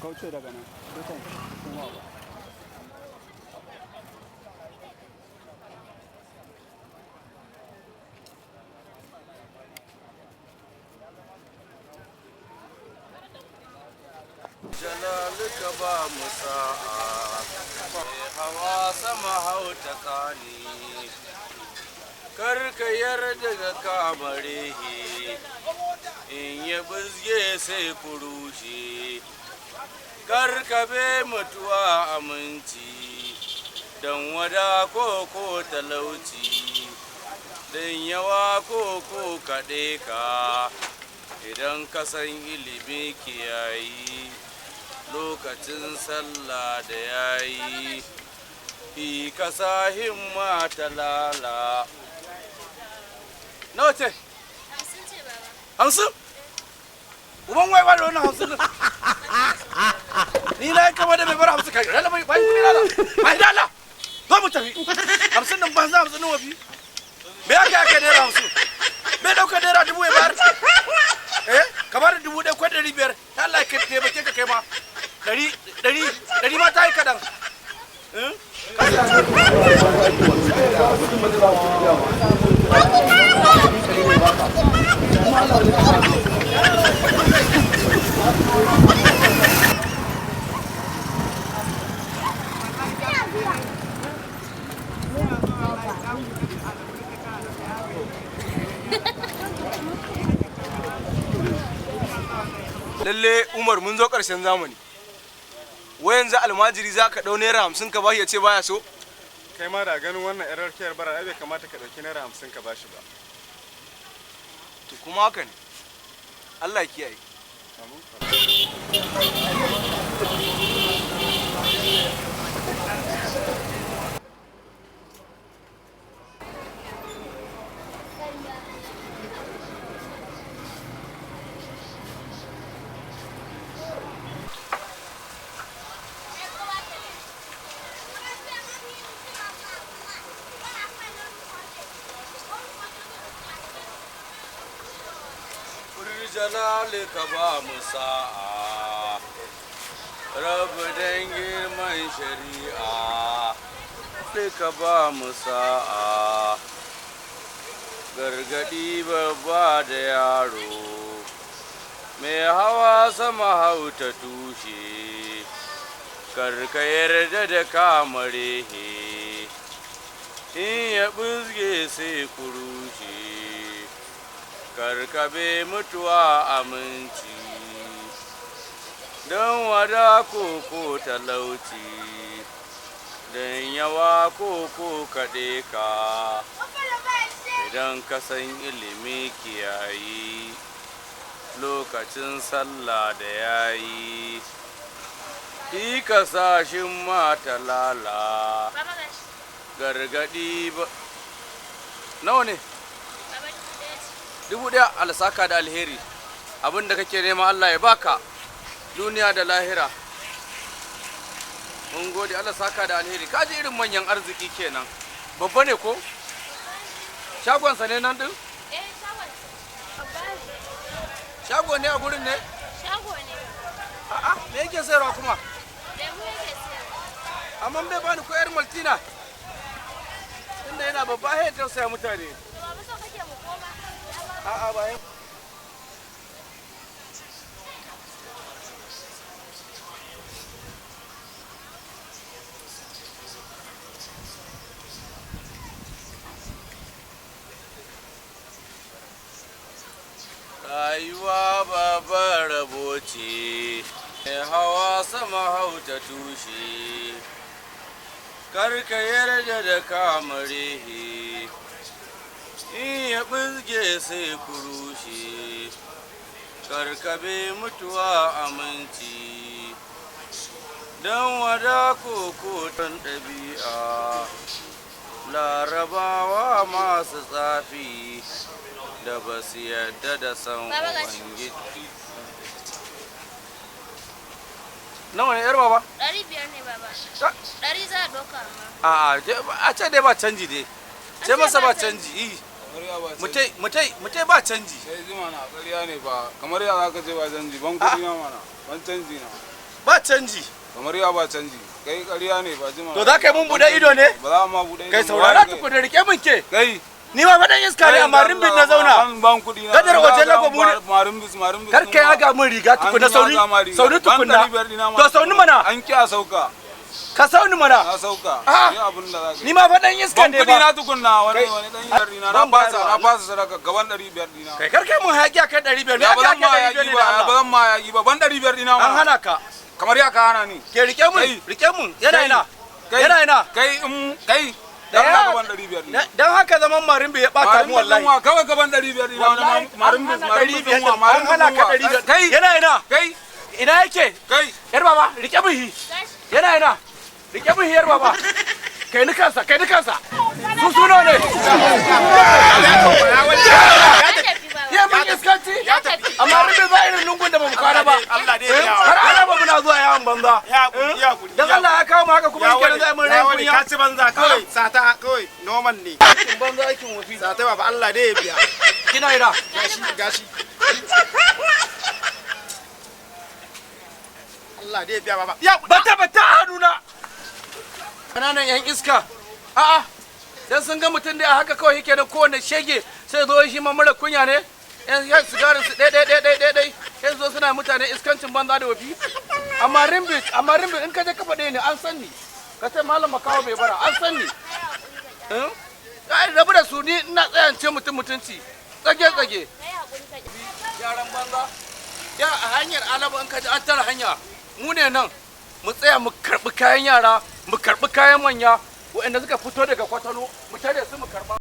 kauce daga nan dukan kuma ba jalaluka ba mu sa'a hawa sama hauta tsani karka yarda ga kamarehi in ya bizge sai ku rushe karka be mutuwa aminci don wada ko talauci don yawa ko kaɗe ka idan ka san ilimi kiyayi lokacin sallah da yayi fi kasa himma talala nawa ce? 50 ce baba. 50? uban wai ba da wannan 50 ni na kama da mai bar 50 kai rana bai kudi lala bai dala zo mu tafi 50 nan ban za 50 nan wafi me aka naira 50 me dauka naira 1000 ya bar kamar 1000 ko 500 Allah ya kai ba ke ka kai ma 100 ma ta yi kadan lalle Umar mun zo ƙarshen zamani wai yanzu almajiri za ka ɗau naira 50 ka bashi ya ce baya so kai ma da ganin wannan yarar kiyar bara ai bai kamata ka dauki naira 50 ka bashi ba to kuma haka ne Allah ya kiyaye jalalika ba mu sa'a rabu dan girman shari'a lika ba mu sa'a gargadi babba da yaro mai hawa sama hauta tushe karka yarda da kamarehe in ya buzge sai kurushe karkabe mutuwa aminci don wada ko talauci don yawa ko kaɗe ka idan ka san ilimi kiyayi lokacin sallah da yayi yi kasashin mata lala gargadi ba nawa ne 1000 alsaka da alheri abinda kake nema Allah ya baka duniya da lahira mun gode Allah saka da alheri kaji irin manyan arziki kenan babba ne ko shagon sa ne nan din shago ne a gurin ne Shago ne. a'a me yake sayarwa kuma Lemu yake sayarwa. amma bai bani ko yar maltina inda yana babba sai ya tausaya mutane To ba so kake mu koma. a'a bayan rayuwa babbar rabo ce hawa sama hauta tushe karka yarda da kamarehe in ya ɓizge sai ku rushe karkabe mutuwa aminci don wada koko ton ɗabi'a larabawa masu tsafi da ba su yadda da san ubangiji nawa ne yar baba 500 ne baba. 100 za a ɗauka amma. a ce dai ba canji dai ce masa ba canji mutai ba canji sai zuma na ƙarya ne ba kamar ya za ka ce ba canji ban kuɗi na mana ban canji na ba canji. kamar ya ba canji kai ƙarya ne ba jima To za ka yi mun buɗe ido ne? ba za ma buɗe ido Kai saurara tukuna rike min ke. kai Ni ma faɗan iska ne amma rimbin na zauna. an ban kuɗi na Gadar waje na babu ne. marimbis Kar ka yaga min riga tukuna sauni tukuna. To sauni mana. an ki a sauka Ka sauni mana. na sauka Ah. sai abin da za ka Ni ma faɗan iska ban ne kuɗi na ba. tukunna wani dan yar dina na Ban fasa bayarwa. na fasa sadaka gaban 500 dina Kai kar kai mun haƙi akan 500. ya Ya ba ka zan ma 500 yaƙi ne ba da ba Allah. zan ma yaƙi ba ban 500 dina An ma hana ka. kamar ya ka hana ni Ke rike mun. Kai. Rike mun. Yana Kai. ina. kai Yana ina. kai kai dan Ya- na gaban 500 dina Dan haka zaman marimbi ya bata mu wallahi. wa kawai gaban 500 dina Wallahi, marimbis an hana marimbis 500 wa an hana ka 500. kai Yana ina. kai Ina yake? kai Yar baba, rike mun hi. Yana ina. Rike mun hi yar baba. Kai ni kansa, kai ni kansa. Su suno ne. Ya mun iskanci. Amma rubi ba irin lungun da bamu kwana ba. Allah dai ya Har ana ba muna zuwa yawon banza. ya kuri Dan Allah ya kawo mu haka kuma yake da zai mun rai kunya. ka ci banza kawai sata kawai normal ne Aikin banza aikin wafi. sata ba Allah dai ya biya Kina ina. gashi Allah dai ya biya baba ya Bata hannuna. Kananan yan iska. A'a. Dan sun ga mutum da haka kawai yake da kowane shege sai zo shi ma mara kunya ne. Yan sigarin su ɗai. Sai zo suna mutane iskancin banza da wafi. Amma rimbi in ka je ka faɗe ni an san ni. Ka ce malam makawo bai bara an san ni. Ai rabu da su ni ina tsayance mutunci. Tsage. Yaran banza. Ya a hanyar alaba in ka ji an tara hanya. Mu ne nan mu tsaya mu karɓi kayan yara mu karɓi kayan manya waɗanda suka fito daga kwatano mu tare su mu karɓa